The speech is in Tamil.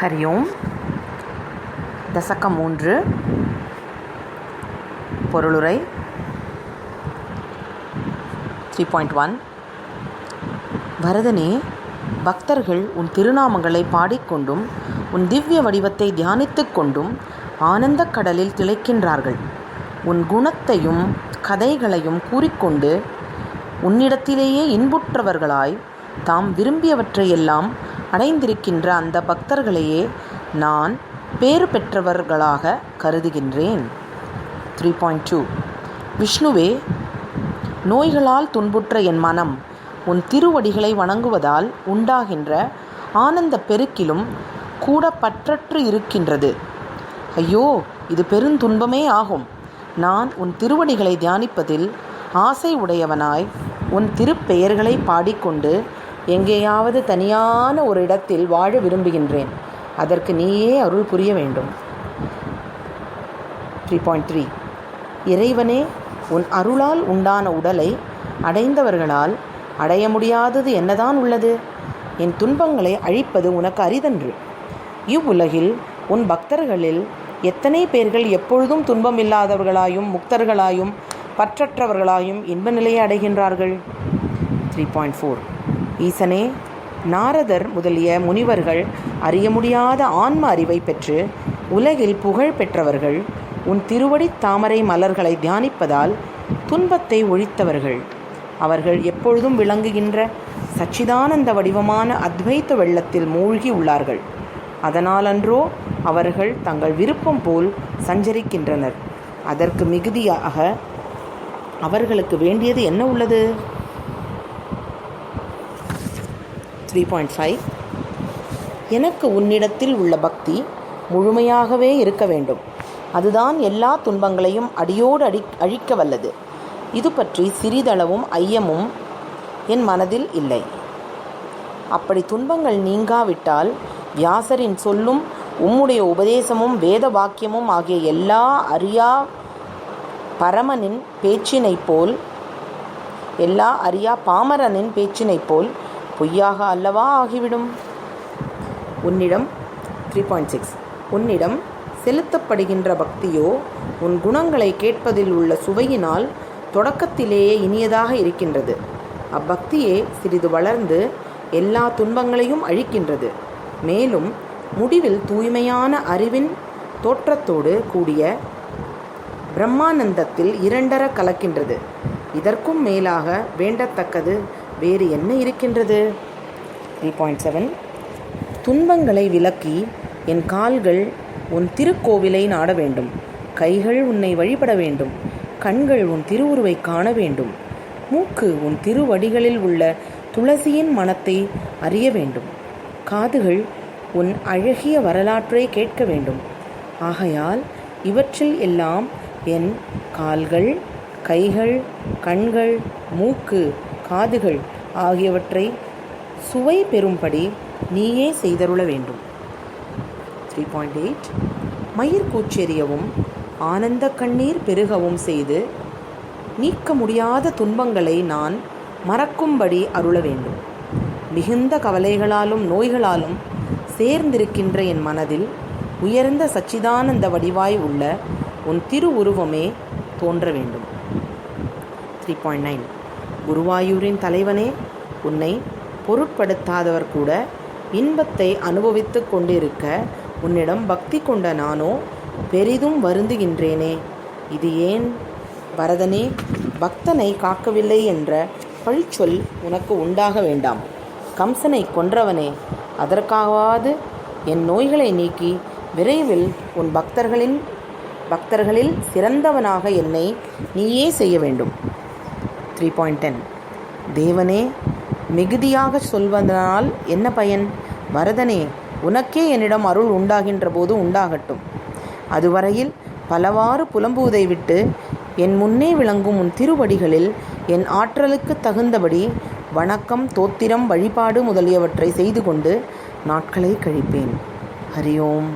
ஹரியோம். தசகம் 3. பொருளுரை 3.1. பரதனே, பக்தர்கள் உன் திருநாமங்களை பாடிக்கொண்டும் உன் திவ்ய வடிவத்தை தியானித்து கொண்டும் ஆனந்தக் கடலில் திளைக்கின்றார்கள். உன் குணத்தையும் கதைகளையும் கூறிக்கொண்டு உன்னிடத்திலேயே இன்புற்றவர்களாய் தாம் விரும்பியவற்றையெல்லாம் அடைந்திருக்கின்ற அந்த பக்தர்களையே நான் பேறு பெற்றவர்களாக கருதுகின்றேன். 3.2. விஷ்ணுவே, நோய்களால் துன்புற்ற என் மனம் உன் திருவடிகளை வணங்குவதால் உண்டாகின்ற ஆனந்த பெருக்கிலும் கூட பற்றற்று இருக்கின்றது. ஐயோ, இது பெருந்துன்பமே ஆகும். நான் உன் திருவடிகளை தியானிப்பதில் ஆசை உடையவனாய் உன் திருப்பெயர்களை பாடிக்கொண்டு எங்கேயாவது தனியான ஒரு இடத்தில் வாழ விரும்புகின்றேன். அதற்கு நீயே அருள் புரிய வேண்டும். 3.3. இறைவனே, உன் அருளால் உண்டான உடலை அடைந்தவர்களால் அடைய முடியாதது என்னதான் உள்ளது? என் துன்பங்களை அழிப்பது உனக்கு அரிதன்று. இவ்வுலகில் உன் பக்தர்களில் எத்தனை பேர்கள் எப்பொழுதும் துன்பம் இல்லாதவர்களாயும் முக்தர்களாயும் பற்றற்றவர்களாயும் இன்ப நிலையை அடைகின்றார்கள். 3.4. ஈசனே, நாரதர் முதலிய முனிவர்கள் அறிய முடியாத ஆன்ம அறிவை பெற்று உலகில் புகழ் பெற்றவர்கள் உன் திருவடி தாமரை மலர்களை தியானிப்பதால் துன்பத்தை ஒழித்தவர்கள். அவர்கள் எப்பொழுதும் விளங்குகின்ற சச்சிதானந்த வடிவமான அத்வைத்த வெள்ளத்தில் மூழ்கி உள்ளார்கள். அதனாலன்றோ அவர்கள் தங்கள் விருப்பம் போல் சஞ்சரிக்கின்றனர். அதற்கு மிகுதியாக அவர்களுக்கு வேண்டியது என்ன உள்ளது? 3.5. எனக்கு உன்னிடத்தில் உள்ள பக்தி முழுமையாகவே இருக்க வேண்டும். அதுதான் எல்லா துன்பங்களையும் அடியோடு அழிக்க வல்லது. இது பற்றி சிறிதளவும் ஐயமும் என் மனதில் இல்லை. அப்படி துன்பங்கள் நீங்காவிட்டால் வியாசரின் சொல்லும் உம்முடைய உபதேசமும் வேத வாக்கியமும் ஆகிய எல்லா அறியா பாமரனின் பேச்சினைப் போல் பொய்யாக அல்லவா ஆகிவிடும். உன்னிடம் 3.6. உன்னிடம் செலுத்தப்படுகின்ற பக்தியோ உன் குணங்களை கேட்பதில் உள்ள சுவையினால் தொடக்கத்திலேயே இனியதாக இருக்கின்றது. அப்பக்தியே சிறிது வளர்ந்து எல்லா துன்பங்களையும் அழிக்கின்றது. மேலும் முடிவில் தூய்மையான அறிவின் தோற்றத்தோடு கூடிய பிரம்மானந்தத்தில் இரண்டர கலக்கின்றது. இதற்கும் மேலாக வேண்டத்தக்கது வேறு என்ன இருக்கின்றது? 3.7. துன்பங்களை விலக்கி என் கால்கள் உன் திருக்கோவிலை நாட வேண்டும். கைகள் உன்னை வழிபட வேண்டும். கண்கள் உன் திருவுருவை காண வேண்டும். மூக்கு உன் திருவடிகளில் உள்ள துளசியின் மனத்தை அறிய வேண்டும். காதுகள் உன் அழகிய வரலாற்றை கேட்க வேண்டும். ஆகையால் இவற்றில் எல்லாம் என் கால்கள், கைகள், கண்கள், மூக்கு, காதுகள் ஆகியவற்றை சுவை பெறும்படி நீயே செய்தருள வேண்டும். 3.8. மயிர் கூச்செறியவும் ஆனந்த கண்ணீர் பெருகவும் செய்து நீக்க முடியாத துன்பங்களை நான் மறக்கும்படி அருள வேண்டும். மிகுந்த கவலைகளாலும் நோய்களாலும் சேர்ந்திருக்கின்ற என் மனதில் உயர்ந்த சச்சிதானந்த வடிவாய் உள்ள உன் திருவுருவமே தோன்ற வேண்டும். 3.9. குருவாயூரின் தலைவனே, உன்னை பொருட்படுத்தாதவர் கூட இன்பத்தை அனுபவித்து கொண்டிருக்க உன்னிடம் பக்தி கொண்ட நானோ பெரிதும் வருந்துகின்றேனே. இது ஏன்? பரதனே, பக்தனை காக்கவில்லை என்ற பழிச்சொல் உனக்கு உண்டாக வேண்டாம். கம்சனை கொன்றவனே, அதற்காவது என் நோய்களை நீக்கி விரைவில் உன் பக்தர்களில் சிறந்தவனாக என்னை நீயே செய்ய வேண்டும். 3.10. தேவனே, மிகுதியாக சொல்வதனால் என்ன பயன்? பரதனே, உனக்கே என்னிடம் அருள் உண்டாகின்ற போது உண்டாகட்டும். அதுவரையில் பலவாறு புலம்புவதை விட்டு என் முன்னே விளங்கும் உன் திருவடிகளில் என் ஆற்றலுக்கு தகுந்தபடி வணக்கம், தோத்திரம், வழிபாடு முதலியவற்றை செய்து கொண்டு நாட்களை கழிப்பேன். ஹரியோம்.